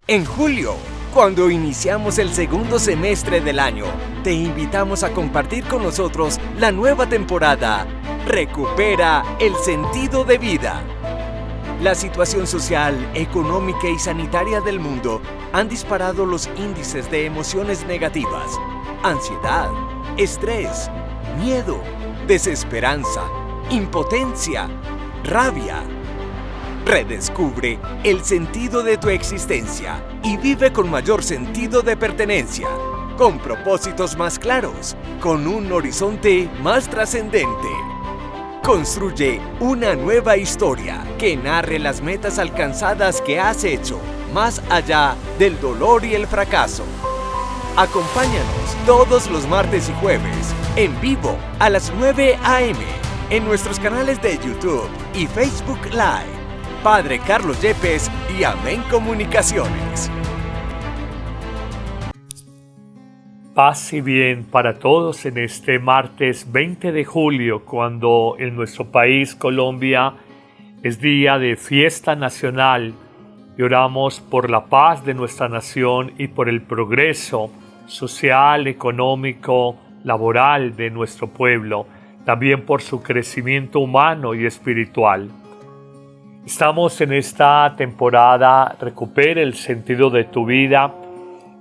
En julio, cuando iniciamos el segundo semestre del año, te invitamos a compartir con nosotros la nueva temporada Recupera el sentido de vida. La situación social, económica y sanitaria del mundo han disparado los índices de emociones negativas, ansiedad, estrés, miedo, desesperanza, impotencia, rabia. Redescubre el sentido de tu existencia y vive con mayor sentido de pertenencia, con propósitos más claros, con un horizonte más trascendente. Construye una nueva historia que narre las metas alcanzadas que has hecho, más allá del dolor y el fracaso. Acompáñanos todos los martes y jueves, en vivo a las 9 a.m. en nuestros canales de YouTube y Facebook Live. Padre Carlos Yepes y Amén Comunicaciones. Paz y bien para todos en este martes 20 de julio, cuando en nuestro país, Colombia, es día de fiesta nacional y oramos por la paz de nuestra nación y por el progreso social, económico, laboral de nuestro pueblo, también por su crecimiento humano y espiritual. Estamos en esta temporada Recupera el sentido de tu vida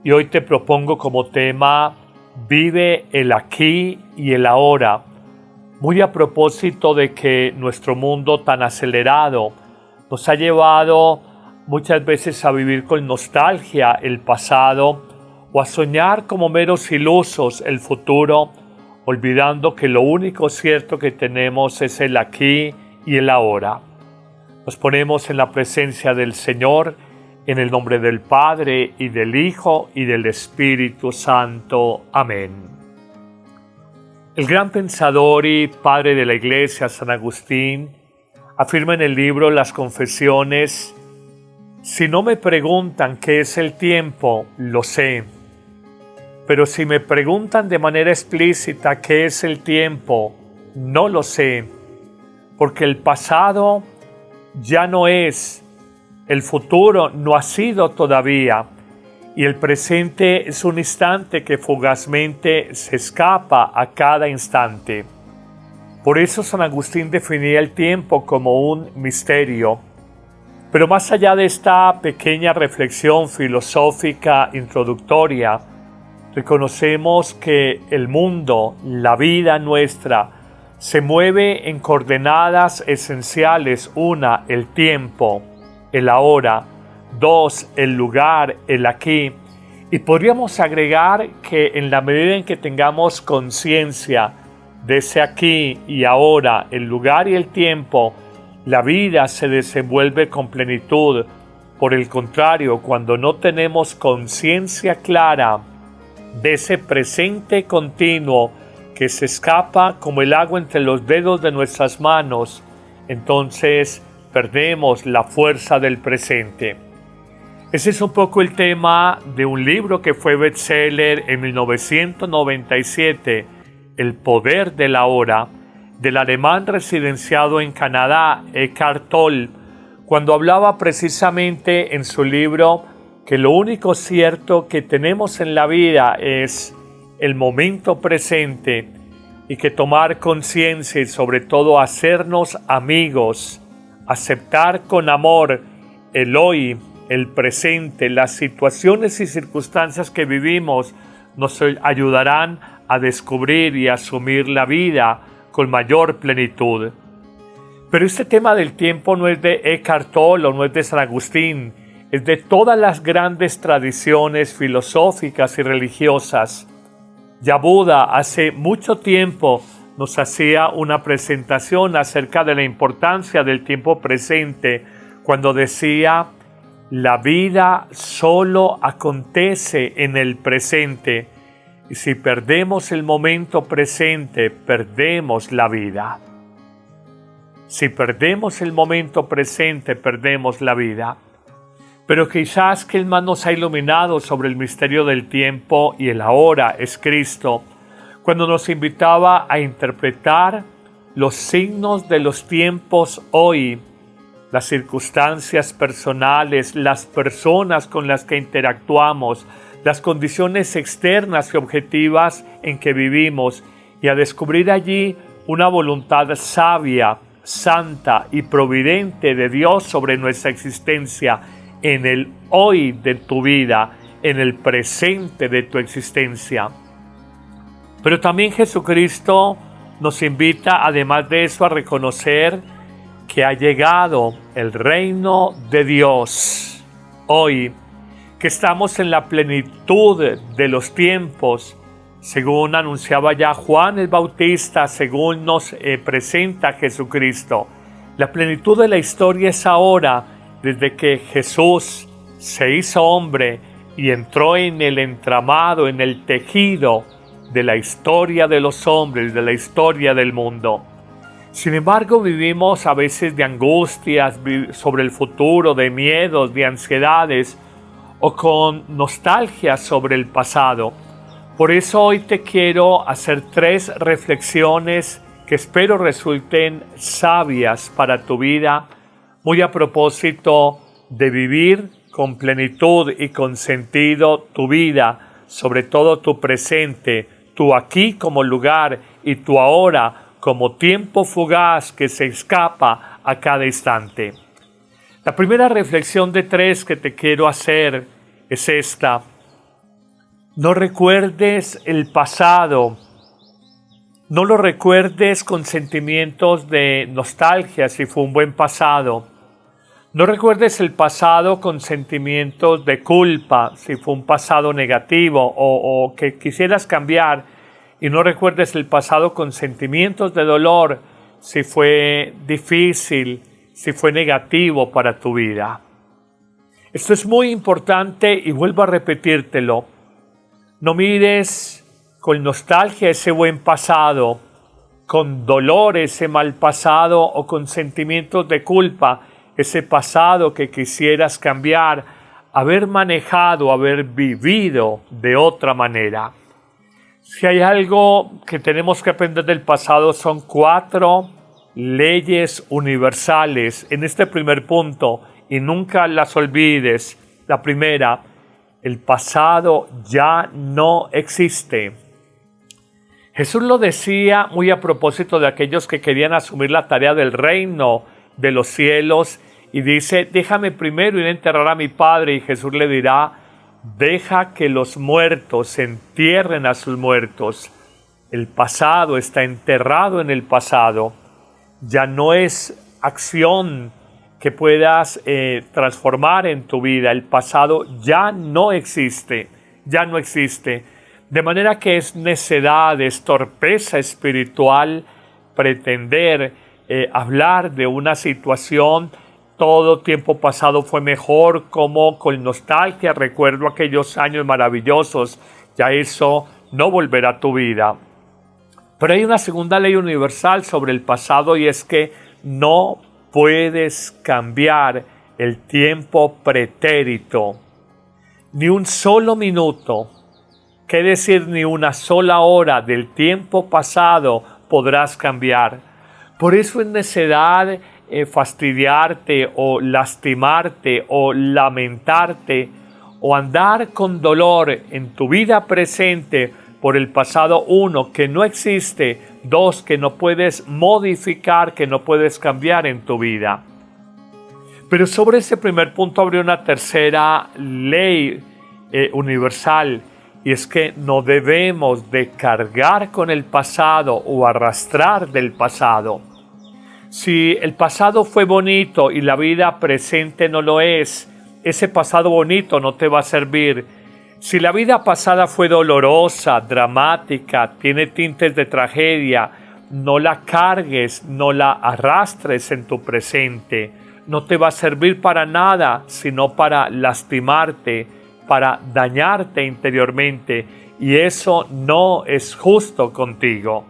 y hoy te propongo como tema Vive el aquí y el ahora, muy a propósito de que nuestro mundo tan acelerado nos ha llevado muchas veces a vivir con nostalgia el pasado o a soñar como meros ilusos el futuro, olvidando que lo único cierto que tenemos es el aquí y el ahora. Nos ponemos en la presencia del Señor, en el nombre del Padre, y del Hijo, y del Espíritu Santo. Amén. El gran pensador y padre de la Iglesia, San Agustín, afirma en el libro Las Confesiones: si no me preguntan qué es el tiempo, lo sé. Pero si me preguntan de manera explícita qué es el tiempo, no lo sé, porque el pasado ya no es, el futuro no ha sido todavía, y el presente es un instante que fugazmente se escapa a cada instante. Por eso San Agustín definía el tiempo como un misterio. Pero más allá de esta pequeña reflexión filosófica introductoria, reconocemos que el mundo, la vida nuestra, se mueve en coordenadas esenciales: una, el tiempo, el ahora; dos, el lugar, el aquí. Y podríamos agregar que en la medida en que tengamos conciencia de ese aquí y ahora, el lugar y el tiempo, la vida se desenvuelve con plenitud. Por el contrario, cuando no tenemos conciencia clara de ese presente continuo que se escapa como el agua entre los dedos de nuestras manos, entonces perdemos la fuerza del presente. Ese es un poco el tema de un libro que fue bestseller en 1997, El poder de la hora, del alemán residenciado en Canadá, Eckhart Tolle, cuando hablaba precisamente en su libro que lo único cierto que tenemos en la vida es el momento presente, y que tomar conciencia y sobre todo hacernos amigos, aceptar con amor el hoy, el presente, las situaciones y circunstancias que vivimos, nos ayudarán a descubrir y asumir la vida con mayor plenitud. Pero este tema del tiempo no es de Eckhart Tolle o no es de San Agustín, es de todas las grandes tradiciones filosóficas y religiosas. Ya Buda hace mucho tiempo nos hacía una presentación acerca de la importancia del tiempo presente, cuando decía: la vida solo acontece en el presente, y si perdemos el momento presente, perdemos la vida. Si perdemos el momento presente, perdemos la vida. Pero quizás que el más nos ha iluminado sobre el misterio del tiempo y el ahora es Cristo, cuando nos invitaba a interpretar los signos de los tiempos hoy, las circunstancias personales, las personas con las que interactuamos, las condiciones externas y objetivas en que vivimos, y a descubrir allí una voluntad sabia, santa y providente de Dios sobre nuestra existencia en el hoy de tu vida, en el presente de tu existencia. Pero también Jesucristo nos invita, además de eso, a reconocer que ha llegado el reino de Dios. Hoy, que estamos en la plenitud de los tiempos, según anunciaba ya Juan el Bautista, según nos presenta Jesucristo. La plenitud de la historia es ahora, desde que Jesús se hizo hombre y entró en el entramado, en el tejido de la historia de los hombres, de la historia del mundo. Sin embargo, vivimos a veces de angustias sobre el futuro, de miedos, de ansiedades o con nostalgia sobre el pasado. Por eso hoy te quiero hacer 3 reflexiones que espero resulten sabias para tu vida, muy a propósito de vivir con plenitud y con sentido tu vida, sobre todo tu presente, tu aquí como lugar y tu ahora como tiempo fugaz que se escapa a cada instante. La primera reflexión de 3 que te quiero hacer es esta. No recuerdes el pasado. No lo recuerdes con sentimientos de nostalgia si fue un buen pasado. No recuerdes el pasado con sentimientos de culpa si fue un pasado negativo o que quisieras cambiar. Y no recuerdes el pasado con sentimientos de dolor si fue difícil, si fue negativo para tu vida. Esto es muy importante y vuelvo a repetírtelo. No mires con nostalgia ese buen pasado, con dolor ese mal pasado o con sentimientos de culpa ese pasado que quisieras cambiar, haber manejado, haber vivido de otra manera. Si hay algo que tenemos que aprender del pasado son 4 leyes universales en este primer punto y nunca las olvides. La primera, el pasado ya no existe. Jesús lo decía muy a propósito de aquellos que querían asumir la tarea del reino de los cielos y dice, déjame primero ir a enterrar a mi padre, y Jesús le dirá, deja que los muertos entierren a sus muertos. El pasado está enterrado en el pasado. Ya no es acción que puedas transformar en tu vida. El pasado ya no existe. Ya no existe. De manera que es necedad, es torpeza espiritual pretender hablar de una situación. Todo tiempo pasado fue mejor, como con nostalgia recuerdo aquellos años maravillosos. Ya eso no volverá a tu vida. Pero hay una segunda ley universal sobre el pasado y es que no puedes cambiar el tiempo pretérito. Ni un solo minuto, qué decir ni una sola hora del tiempo pasado podrás cambiar. Por eso es necedad fastidiarte o lastimarte o lamentarte o andar con dolor en tu vida presente por el pasado. 1, que no existe. 2, que no puedes modificar, que no puedes cambiar en tu vida. Pero sobre ese primer punto habría una tercera ley universal, y es que no debemos de cargar con el pasado o arrastrar del pasado. Si el pasado fue bonito y la vida presente no lo es, ese pasado bonito no te va a servir. Si la vida pasada fue dolorosa, dramática, tiene tintes de tragedia, no la cargues, no la arrastres en tu presente. No te va a servir para nada, sino para lastimarte, para dañarte interiormente, y eso no es justo contigo.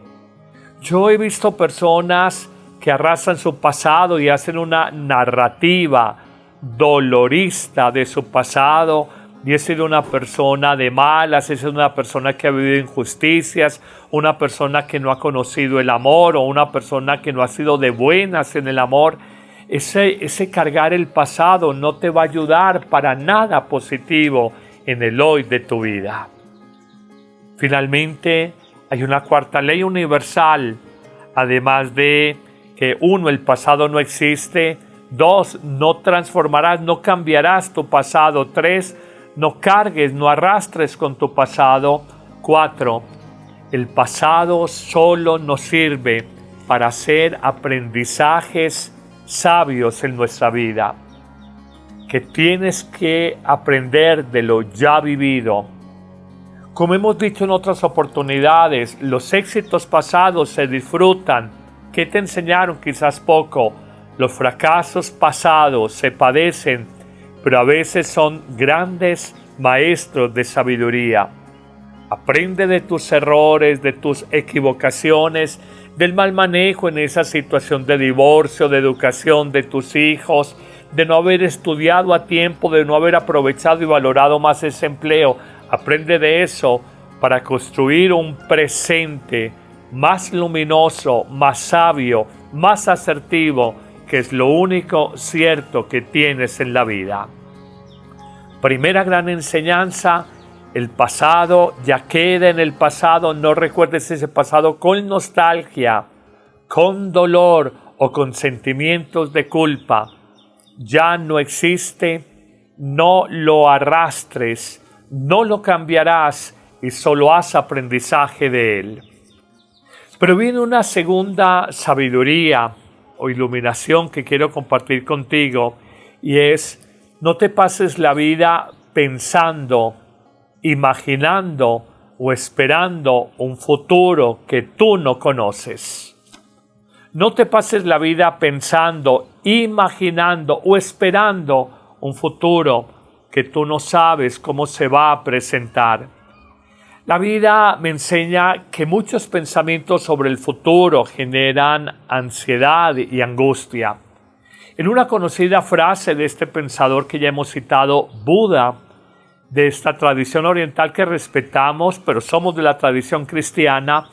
Yo he visto personas que arrastran su pasado y hacen una narrativa dolorista de su pasado, y he sido una persona de malas, he sido una persona que ha vivido injusticias, una persona que no ha conocido el amor o una persona que no ha sido de buenas en el amor. Ese cargar el pasado no te va a ayudar para nada positivo en el hoy de tu vida. Finalmente, hay una cuarta ley universal. Además de que 1, el pasado no existe. 2, no transformarás, no cambiarás tu pasado. 3, no cargues, no arrastres con tu pasado. 4, el pasado solo nos sirve para hacer aprendizajes sabios en nuestra vida, que tienes que aprender de lo ya vivido. Como hemos dicho en otras oportunidades, los éxitos pasados se disfrutan. ¿Qué te enseñaron? Quizás poco. Los fracasos pasados se padecen, pero a veces son grandes maestros de sabiduría. Aprende de tus errores, de tus equivocaciones, del mal manejo en esa situación de divorcio, de educación de tus hijos, de no haber estudiado a tiempo, de no haber aprovechado y valorado más ese empleo. Aprende de eso para construir un presente más luminoso, más sabio, más asertivo, que es lo único cierto que tienes en la vida. Primera gran enseñanza: el pasado ya queda en el pasado. No recuerdes ese pasado con nostalgia, con dolor o con sentimientos de culpa. Ya no existe, no lo arrastres, no lo cambiarás y solo haz aprendizaje de él. Pero viene una segunda sabiduría o iluminación que quiero compartir contigo, y es: no te pases la vida pensando, imaginando o esperando un futuro que tú no conoces. No te pases la vida pensando, imaginando o esperando un futuro que tú no sabes cómo se va a presentar. La vida me enseña que muchos pensamientos sobre el futuro generan ansiedad y angustia. En una conocida frase de este pensador que ya hemos citado, Buda, de esta tradición oriental que respetamos, pero somos de la tradición cristiana,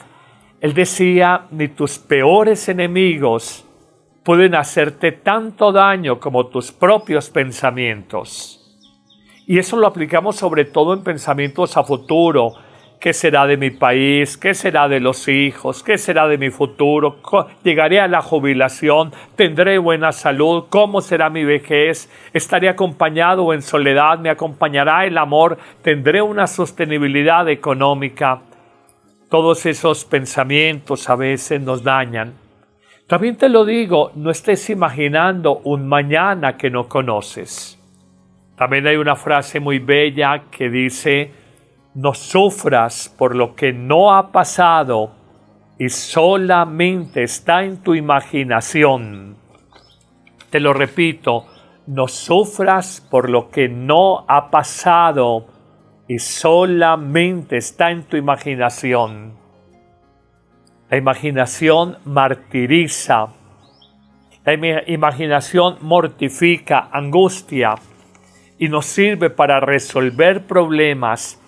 él decía: ni tus peores enemigos pueden hacerte tanto daño como tus propios pensamientos. Y eso lo aplicamos sobre todo en pensamientos a futuro. ¿Qué será de mi país? ¿Qué será de los hijos? ¿Qué será de mi futuro? ¿Llegaré a la jubilación? ¿Tendré buena salud? ¿Cómo será mi vejez? ¿Estaré acompañado o en soledad? ¿Me acompañará el amor? ¿Tendré una sostenibilidad económica? Todos esos pensamientos a veces nos dañan. También te lo digo, no estés imaginando un mañana que no conoces. También hay una frase muy bella que dice: no sufras por lo que no ha pasado y solamente está en tu imaginación. Te lo repito, no sufras por lo que no ha pasado y solamente está en tu imaginación. La imaginación martiriza, la imaginación mortifica, angustia y nos sirve para resolver problemas.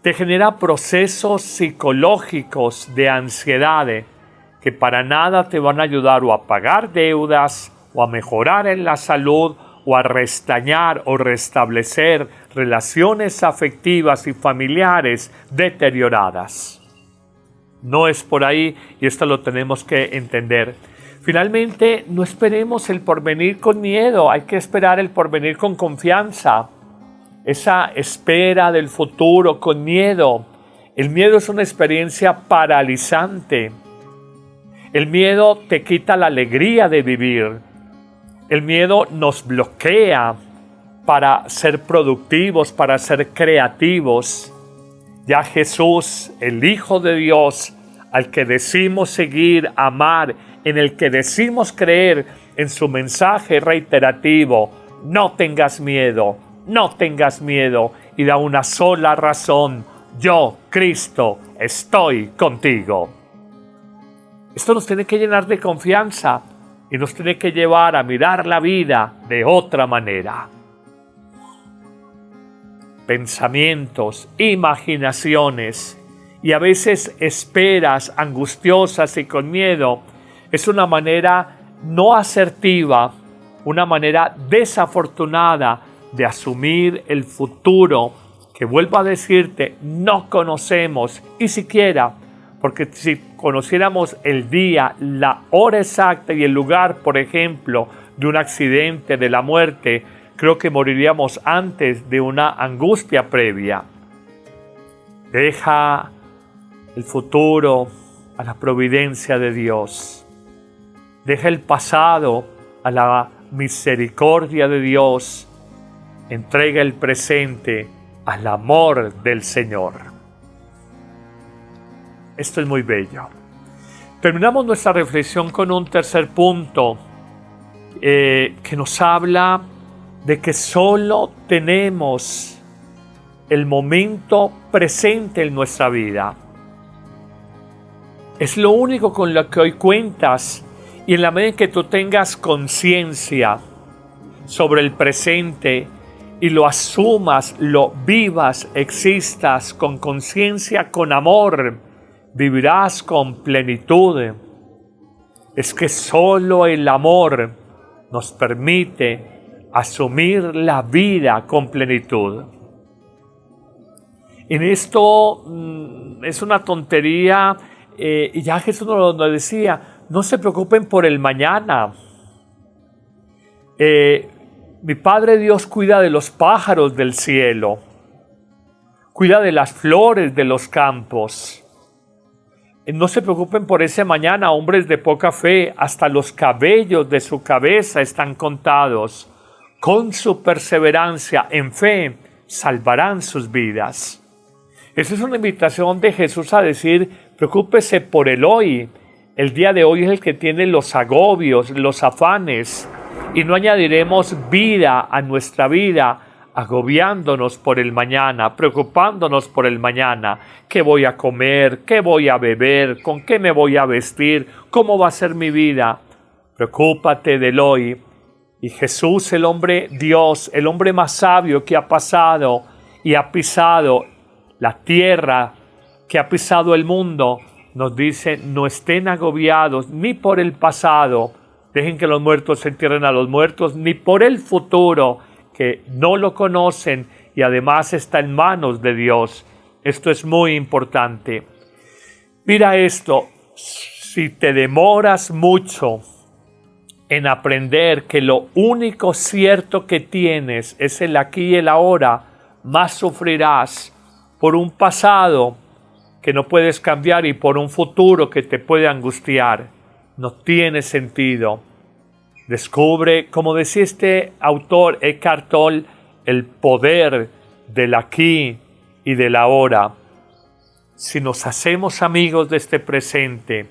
Te genera procesos psicológicos de ansiedad que para nada te van a ayudar o a pagar deudas, o a mejorar en la salud, o a restañar o restablecer relaciones afectivas y familiares deterioradas. No es por ahí, y esto lo tenemos que entender. Finalmente, no esperemos el porvenir con miedo, hay que esperar el porvenir con confianza. Esa espera del futuro con miedo. El miedo es una experiencia paralizante. El miedo te quita la alegría de vivir. El miedo nos bloquea para ser productivos, para ser creativos. Ya Jesús, el Hijo de Dios, al que decimos seguir, amar, en el que decimos creer, en su mensaje reiterativo: no tengas miedo. No tengas miedo, y da una sola razón: yo, Cristo, estoy contigo. Esto nos tiene que llenar de confianza y nos tiene que llevar a mirar la vida de otra manera. Pensamientos, imaginaciones y a veces esperas angustiosas y con miedo es una manera no asertiva una manera desafortunada de asumir el futuro que, vuelvo a decirte, no conocemos, y siquiera, porque si conociéramos el día, la hora exacta y el lugar, por ejemplo, de un accidente, de la muerte, creo que moriríamos antes de una angustia previa. Deja el futuro a la providencia de Dios. Deja el pasado a la misericordia de Dios. Entrega el presente al amor del Señor. Esto es muy bello. Terminamos nuestra reflexión con un tercer punto que nos habla de que solo tenemos el momento presente en nuestra vida. Es lo único con lo que hoy cuentas, y en la medida en que tú tengas conciencia sobre el presente y lo asumas, lo vivas, existas con conciencia, con amor, vivirás con plenitud. Es que solo el amor nos permite asumir la vida con plenitud. En esto es una tontería, y ya Jesús nos decía, no se preocupen por el mañana. Mi Padre Dios cuida de los pájaros del cielo, cuida de las flores de los campos. No se preocupen por ese mañana, hombres de poca fe, hasta los cabellos de su cabeza están contados. Con su perseverancia en fe salvarán sus vidas. Esa es una invitación de Jesús a decir, preocúpese por el hoy. El día de hoy es el que tiene los agobios, los afanes, y no añadiremos vida a nuestra vida agobiándonos por el mañana, preocupándonos por el mañana. ¿Qué voy a comer? ¿Qué voy a beber? ¿Con qué me voy a vestir? ¿Cómo va a ser mi vida? Preocúpate del hoy. Y Jesús, el hombre Dios, el hombre más sabio que ha pasado y ha pisado la tierra, que ha pisado el mundo, nos dice, no estén agobiados ni por el pasado, dejen que los muertos se entierren a los muertos, ni por el futuro, que no lo conocen y además está en manos de Dios. Esto es muy importante. Mira esto, si te demoras mucho en aprender que lo único cierto que tienes es el aquí y el ahora, más sufrirás por un pasado que no puedes cambiar y por un futuro que te puede angustiar. No tiene sentido. Descubre, como decía este autor Eckhart Tolle, el poder del aquí y del ahora. Si nos hacemos amigos de este presente,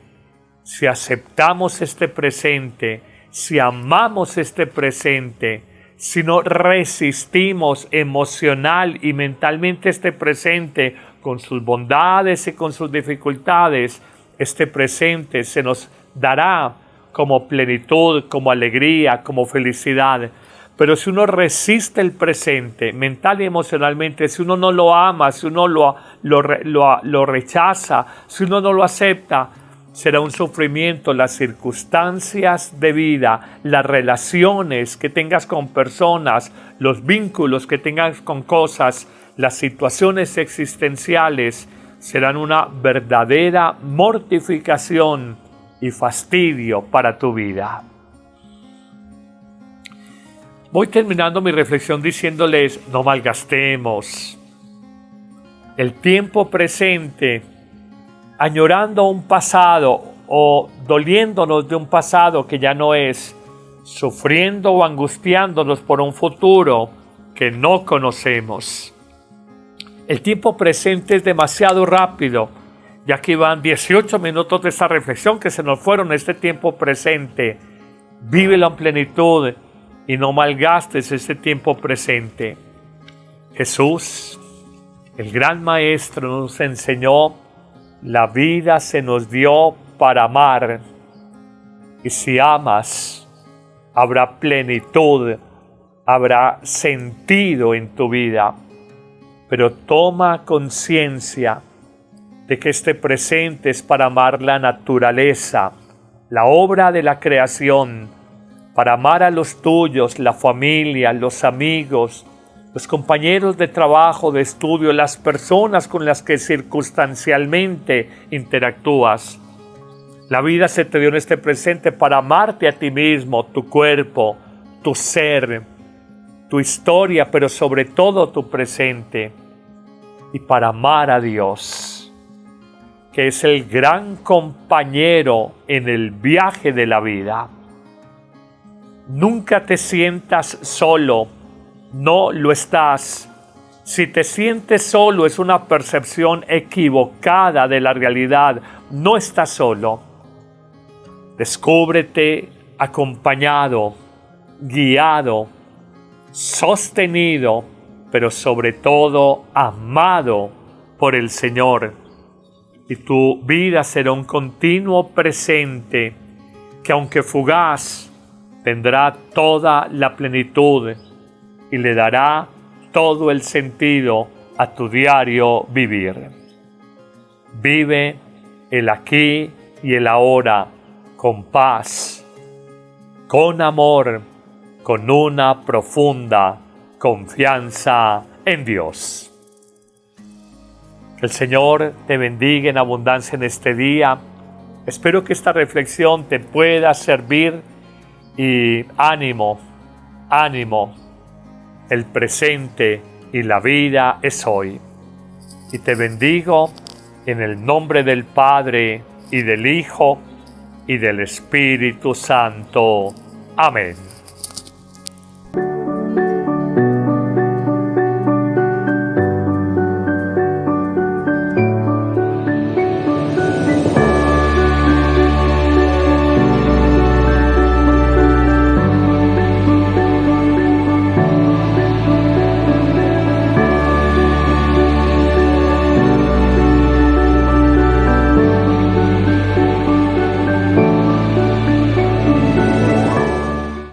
si aceptamos este presente, si amamos este presente, si no resistimos emocional y mentalmente este presente con sus bondades y con sus dificultades, este presente se nos dará como plenitud, como alegría, como felicidad. Pero si uno resiste el presente, mental y emocionalmente, si uno no lo ama, si uno lo rechaza, si uno no lo acepta, será un sufrimiento. Las circunstancias de vida, las relaciones que tengas con personas, los vínculos que tengas con cosas, las situaciones existenciales serán una verdadera mortificación y fastidio para tu vida. Voy terminando mi reflexión diciéndoles, no malgastemos el tiempo presente añorando un pasado o doliéndonos de un pasado que ya no es, sufriendo o angustiándonos por un futuro que no conocemos. El tiempo presente es demasiado rápido. Ya que van 18 minutos de esta reflexión que se nos fueron este tiempo presente. Vívelo en plenitud y no malgastes este tiempo presente. Jesús, el gran Maestro, nos enseñó, la vida se nos dio para amar. Y si amas, habrá plenitud, habrá sentido en tu vida. Pero toma conciencia de que este presente es para amar la naturaleza, la obra de la creación, para amar a los tuyos, la familia, los amigos, los compañeros de trabajo, de estudio, las personas con las que circunstancialmente interactúas. La vida se te dio en este presente para amarte a ti mismo, tu cuerpo, tu ser, tu historia, pero sobre todo tu presente. Y para amar a Dios, que es el gran compañero en el viaje de la vida. Nunca te sientas solo, no lo estás. Si te sientes solo es una percepción equivocada de la realidad, no estás solo. Descúbrete acompañado, guiado, sostenido, pero sobre todo amado por el Señor. Y tu vida será un continuo presente que, aunque fugaz, tendrá toda la plenitud y le dará todo el sentido a tu diario vivir. Vive el aquí y el ahora con paz, con amor, con una profunda confianza en Dios. Que el Señor te bendiga en abundancia en este día. Espero que esta reflexión te pueda servir y ánimo, ánimo. El presente y la vida es hoy. Y te bendigo en el nombre del Padre y del Hijo y del Espíritu Santo. Amén.